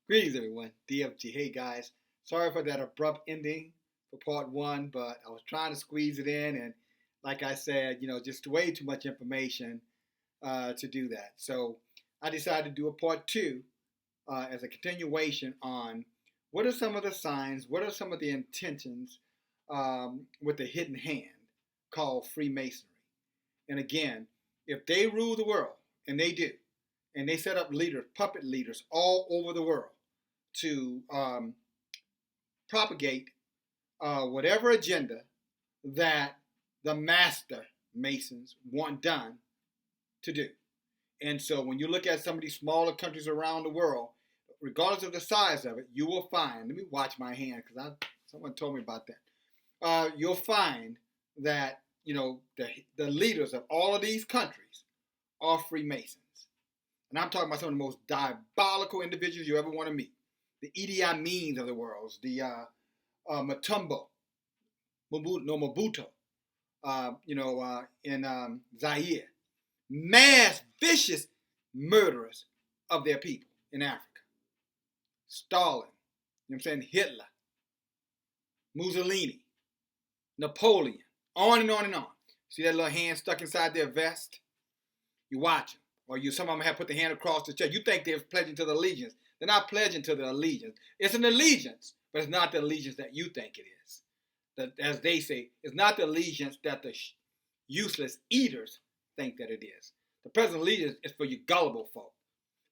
Greetings, everyone. DFG. Hey, guys. Sorry for that abrupt ending for part one, but I was trying to squeeze it in, and like I said, just way too much information to do that. So I decided to do a part two as a continuation on what are some of the signs, what are some of the intentions with the hidden hand called Freemasonry. And again, if they rule the world, and they do, and they set up leaders, puppet leaders all over the world to propagate whatever agenda that the master Masons want done to do. And so when you look at some of these smaller countries around the world, regardless of the size of it, you will find, let me watch my hand because someone told me about that. You'll find that, the leaders of all of these countries are Freemasons. And I'm talking about some of the most diabolical individuals you ever want to meet. The Idi of the world, the Matumbo, Mobutu, in Zaire. Mass, vicious murderers of their people in Africa. Stalin, Hitler, Mussolini, Napoleon, on and on and on. See that little hand stuck inside their vest? You watch them. Or some of them have put their hand across the chest. You think they're pledging to the allegiance. They're not pledging to the allegiance. It's an allegiance, but it's not the allegiance that you think it is. As they say, it's not the allegiance that the useless eaters think that it is. The present allegiance is for you gullible folk.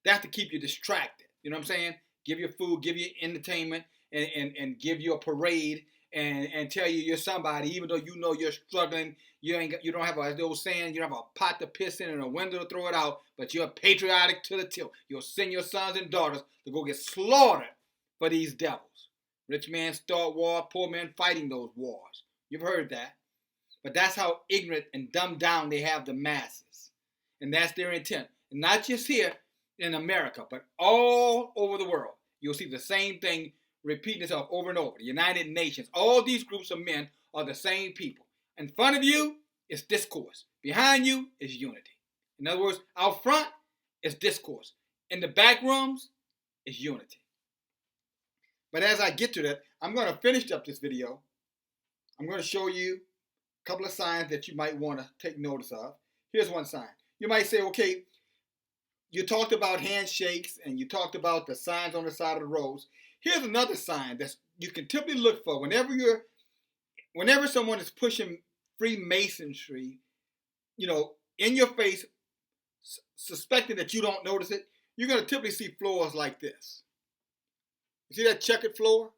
That's to keep you distracted. You know what I'm saying? Give you food, give you entertainment, and give you a parade and tell you you're somebody, even though you know you're struggling. You don't have, as the old saying, you don't have a pot to piss in and a window to throw it out, but you're patriotic to the tilt. You'll send your sons and daughters to go get slaughtered for these devils. Rich men start war, poor men fighting those wars. You've heard that. But that's how ignorant and dumbed down they have the masses. And that's their intent. And not just here in America, but all over the world. You'll see the same thing repeating itself over and over. The United Nations, all these groups of men are the same people. In front of you is discourse. Behind you is unity. In other words, out front is discourse. In the back rooms is unity. But as I get to that, I'm going to finish up this video. I'm going to show you a couple of signs that you might want to take notice of. Here's one sign. You might say, okay, you talked about handshakes and you talked about the signs on the side of the roads. Here's another sign that you can typically look for whenever someone is pushing Freemasonry, in your face, suspecting that you don't notice it. You're going to typically see floors like this. You see that checkered floor?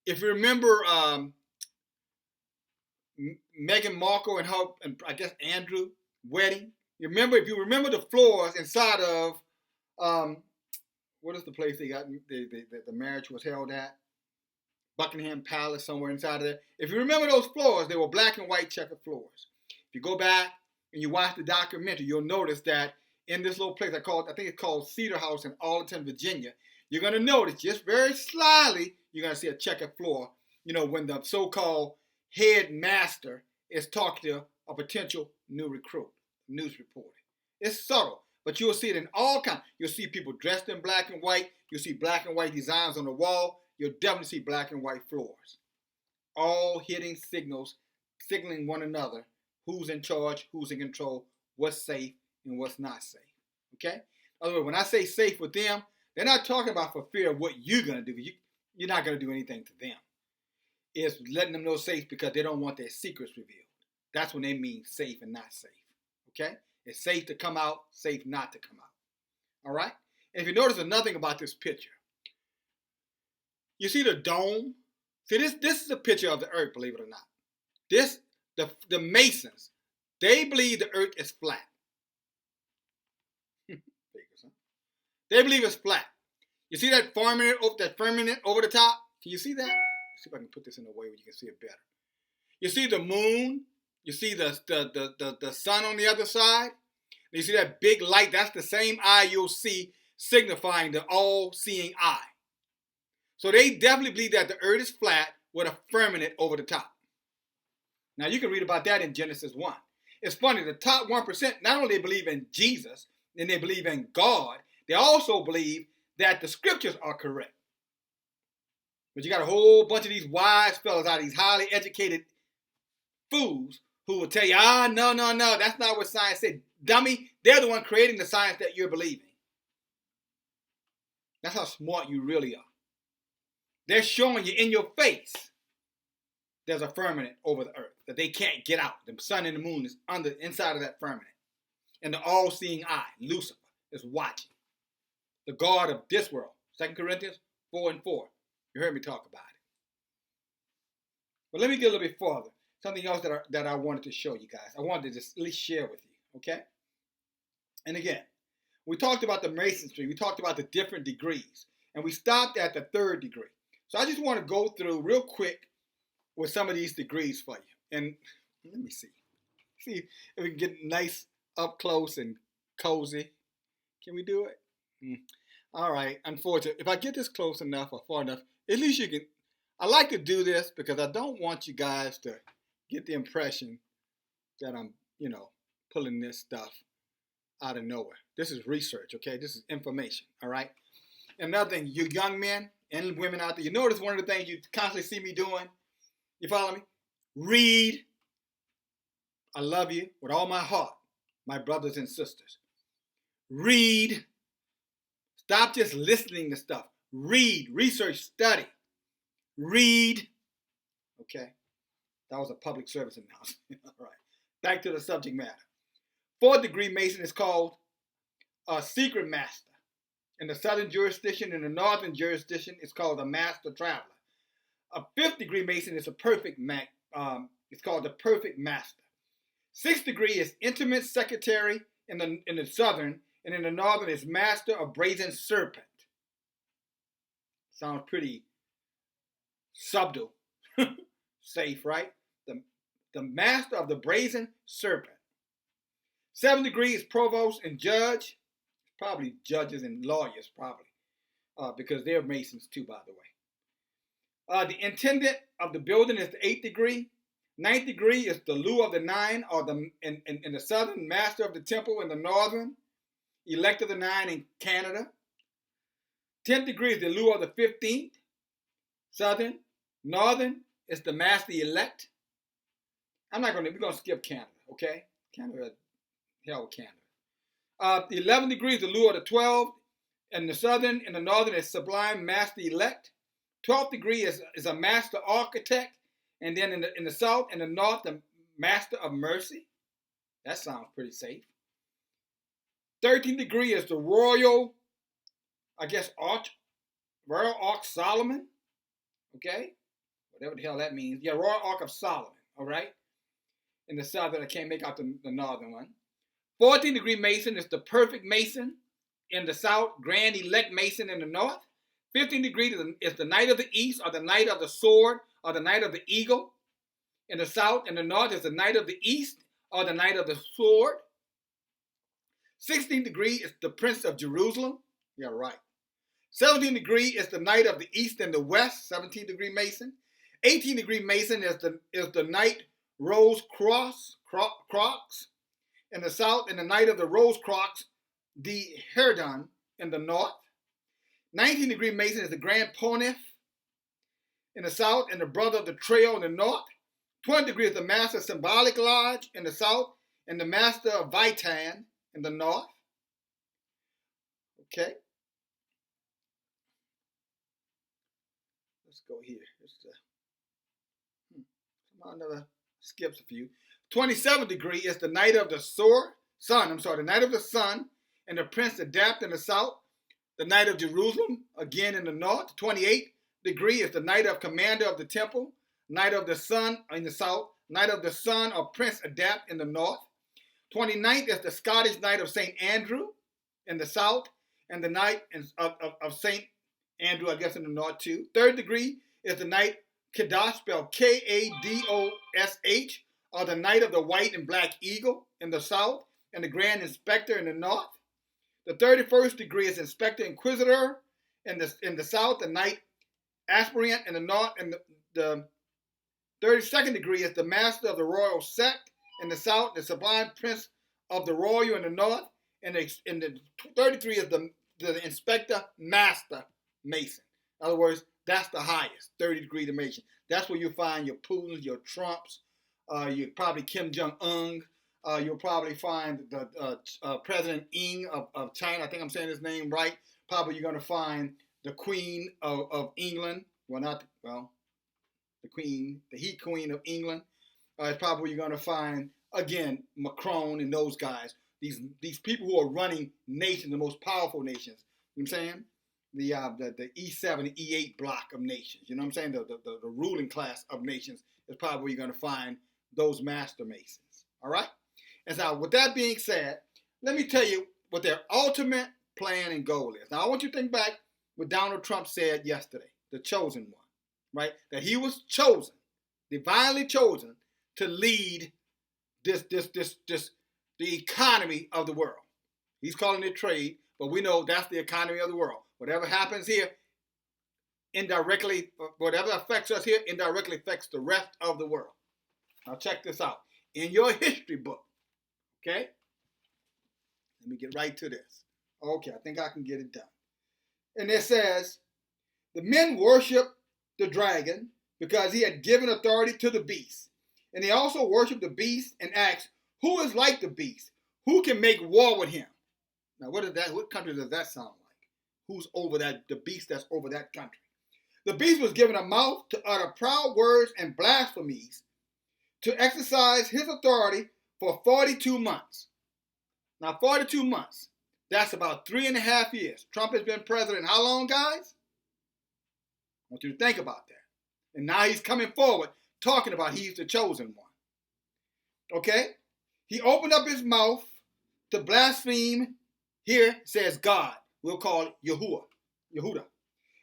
If you remember Meghan Markle and her, and I guess Andrew wedding, if you remember the floors inside of what is the place they got the marriage was held at? Buckingham Palace, somewhere inside of there. If you remember those floors, they were black and white checkered floors. If you go back and you watch the documentary, you'll notice that in this little place I think it's called Cedar House in Arlington, Virginia, you're going to notice just very slyly, you're going to see a checkered floor, when the so-called head master is talking to a potential new recruit, news reporter. It's subtle, but you'll see it in all kinds. You'll see people dressed in black and white. You'll see black and white designs on the wall. You'll definitely see black and white floors. All hitting signaling one another who's in charge, who's in control, what's safe, and what's not safe. Okay? In other words, when I say safe with them, they're not talking about for fear of what you're going to do. You're not going to do anything to them. It's letting them know safe because they don't want their secrets revealed. That's when they mean safe and not safe. Okay? It's safe to come out, safe not to come out. All right? And if you notice another thing about this picture, you see the dome? See, this is a picture of the earth, believe it or not. The Masons, they believe the earth is flat. They believe it's flat. You see that firmament over the top? Can you see that? Let's see if I can put this in a way where you can see it better. You see the moon? You see the sun on the other side? You see that big light? That's the same eye you'll see signifying the all-seeing eye. So they definitely believe that the earth is flat with a firmament over the top. Now you can read about that in Genesis 1. It's funny, the top 1% not only believe in Jesus and they believe in God, they also believe that the scriptures are correct. But you got a whole bunch of these wise fellas out of these highly educated fools who will tell you, no, that's not what science said. Dummy, they're the one creating the science that you're believing. That's how smart you really are. They're showing you in your face there's a firmament over the earth that they can't get out. The sun and the moon is inside of that firmament. And the all-seeing eye, Lucifer, is watching. The God of this world. 2 Corinthians 4:4. You heard me talk about it. But let me get a little bit further. Something else that I wanted to show you guys. I wanted to just at least share with you. Okay? And again, we talked about the Masonry. We talked about the different degrees. And we stopped at the 3rd degree. So I just want to go through real quick with some of these degrees for you. And let me see. See if we can get nice up close and cozy. Can we do it? All right. Unfortunately, if I get this close enough or far enough, at least you can. I like to do this because I don't want you guys to get the impression that I'm, pulling this stuff out of nowhere. This is research, okay? This is information, all right? Another thing, you young men and women out there, you notice one of the things you constantly see me doing? You follow me? Read. I love you with all my heart, my brothers and sisters. Read. Stop just listening to stuff. Read, research, study. Read. Okay? That was a public service announcement. All right. Back to the subject matter. 4th degree Mason is called a secret master. In the southern jurisdiction, in the northern jurisdiction, it's called a master traveler. A 5th degree Mason is a perfect it's called the perfect master. 6th degree is intimate secretary in the southern, and in the northern is master of brazen serpent. Sounds pretty subtle. Safe, right? The master of the brazen serpent. 7th degree is provost and judge. Probably judges and lawyers, probably. Because they're Masons too, by the way. The intendant of the building is the 8th degree. 9th degree is the Lu of the 9, or in the southern, master of the temple in the northern, elect of the 9 in Canada. 10th degree is the Lu of the 15th, southern. Northern is the master elect. We're going to skip Canada, okay? Canada, hell with Canada. The 11th degree is the Lu of the 12, and the southern and the northern is sublime master elect. 12th degree is a master architect, and then in the south and the north, the master of mercy. That sounds pretty safe. 13th degree is the royal, Royal Ark Solomon. Okay? Whatever the hell that means. Yeah, Royal Ark of Solomon. All right? In the southern, I can't make out the northern one. 14th degree Mason is the perfect Mason in the south, grand elect Mason in the north. 15th degree is the knight of the east, or the knight of the sword, or the knight of the eagle. In the south and the north is the knight of the east, or the knight of the sword. 16th degree is the prince of Jerusalem. Yeah, right. 17th degree is the knight of the east and the west, 17th degree Mason. 18th degree Mason is the knight rose crocs in the south, and the knight of the rose crocs, the Herdon, in the north. 19th degree Mason is the grand pontiff in the south, and the brother of the trail in the north. 20th degree is the master of symbolic lodge in the south, and the master of Vitan in the north. Okay. Let's go here. Another skips a few. 27th degree is the knight of the the knight of the sun, and the prince adapt in the south. The knight of Jerusalem, again in the north. 28th degree is the knight of commander of the temple. Knight of the sun in the south. Knight of the sun or prince adapt in the north. 29th is the Scottish knight of St. Andrew in the south, and the knight of St. Andrew, I guess, in the north too. 3rd degree is the knight Kadosh, spelled Kadosh, or the knight of the white and black eagle in the south, and the grand inspector in the north. The 31st degree is inspector inquisitor in the south, the knight aspirant in the north, and the 32nd degree is the master of the royal sect in the south, the sublime prince of the royal in the north, and the 33 is the inspector master Mason. In other words, that's the highest, 30-degree Mason. That's where you find your Putins, your Trumps, you probably Kim Jong-un. You'll probably find the President Ying of China. I think I'm saying his name right. Probably you're going to find the Queen of England. The Queen, the Queen of England. It's probably you're going to find, again, Macron and those guys. These people who are running nations, the most powerful nations. You know what I'm saying? The E7 and E8 block of nations. You know what I'm saying? The ruling class of nations is probably where you're going to find those master masons. All right? And so with that being said, let me tell you what their ultimate plan and goal is. Now, I want you to think back what Donald Trump said yesterday, the chosen one, right? That he was chosen, divinely chosen, to lead the economy of the world. He's calling it trade, but we know that's the economy of the world. Whatever happens here, indirectly, whatever affects us here, indirectly affects the rest of the world. Now check this out. In your history book, okay? Let me get right to this. Okay, I think I can get it done. And it says, the men worshiped the dragon because he had given authority to the beast. And they also worshiped the beast and asked, who is like the beast? Who can make war with him? Now, what country does that sound like? Who's over that, the beast that's over that country? The beast was given a mouth to utter proud words and blasphemies, to exercise his authority for 42 months. Now, 42 months, that's about 3.5 years. Trump has been president how long, guys? I want you to think about that. And now he's coming forward talking about he's the chosen one. Okay? He opened up his mouth to blaspheme. Here it says God. We'll call it Yehuda.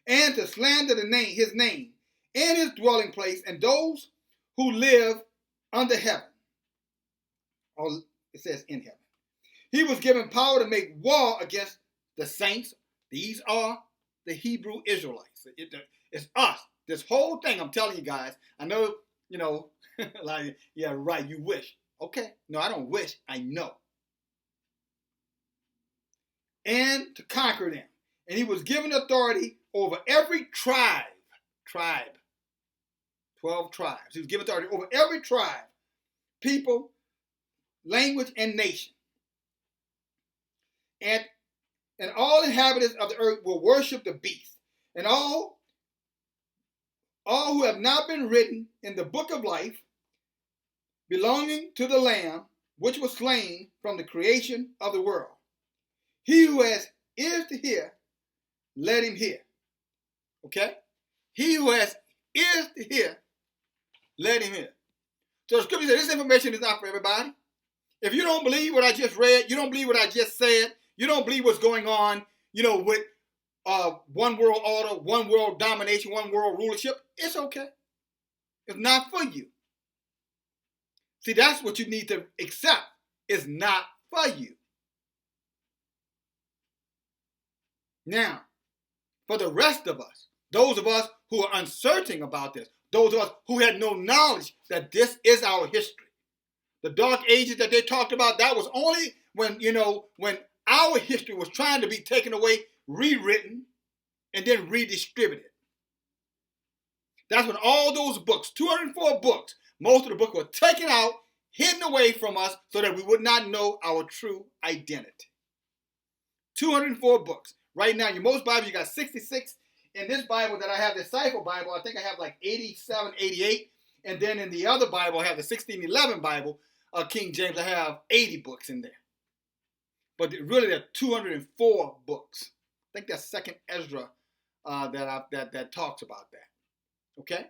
And to slander his name and his dwelling place and those who live under heaven. Or it says in heaven. He was given power to make war against the saints. These are the Hebrew Israelites. It's us. This whole thing, I'm telling you guys, I know, like, yeah, right, you wish. Okay. No, I don't wish. I know. And to conquer them. And he was given authority over every tribe. 12 tribes. He was given authority over every tribe, people, language, and nation. And all inhabitants of the earth will worship the beast. And all who have not been written in the book of life, belonging to the Lamb, which was slain from the creation of the world. He who has ears to hear, let him hear. Okay? He who has ears to hear, let him hear. So the scripture says this information is not for everybody. If you don't believe what I just read, you don't believe what I just said, you don't believe what's going on, with one world order, one world domination, one world rulership, it's okay. It's not for you. See, that's what you need to accept. It's not for you. Now, for the rest of us, those of us who are uncertain about this, those of us who had no knowledge that this is our history. The dark ages that they talked about, that was only when our history was trying to be taken away, rewritten, and then redistributed. That's when all those books, 204 books, most of the books were taken out, hidden away from us so that we would not know our true identity. 204 books. Right now, in most Bibles, you got 66. In this Bible that I have, the Cipher Bible, I think I have like 87, 88. And then in the other Bible, I have the 1611 Bible, King James, I have 80 books in there. But really, there are 204 books. I think that's Second Ezra that talks about that. Okay?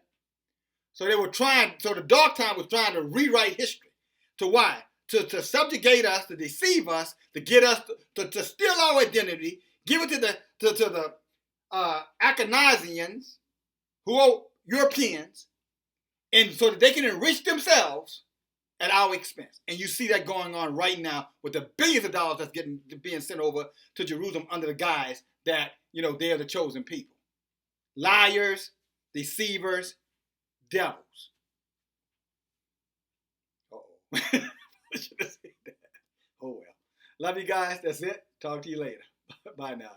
So the dark time was trying to rewrite history. To why? To subjugate us, to deceive us, to get us to steal our identity, give it to the Achanasians, who are Europeans, and so that they can enrich themselves at our expense. And you see that going on right now with the billions of dollars that's being sent over to Jerusalem under the guise that, they're the chosen people. Liars, deceivers, devils. Uh-oh. Should have said that. Oh, well. Love you guys. That's it. Talk to you later. Bye now.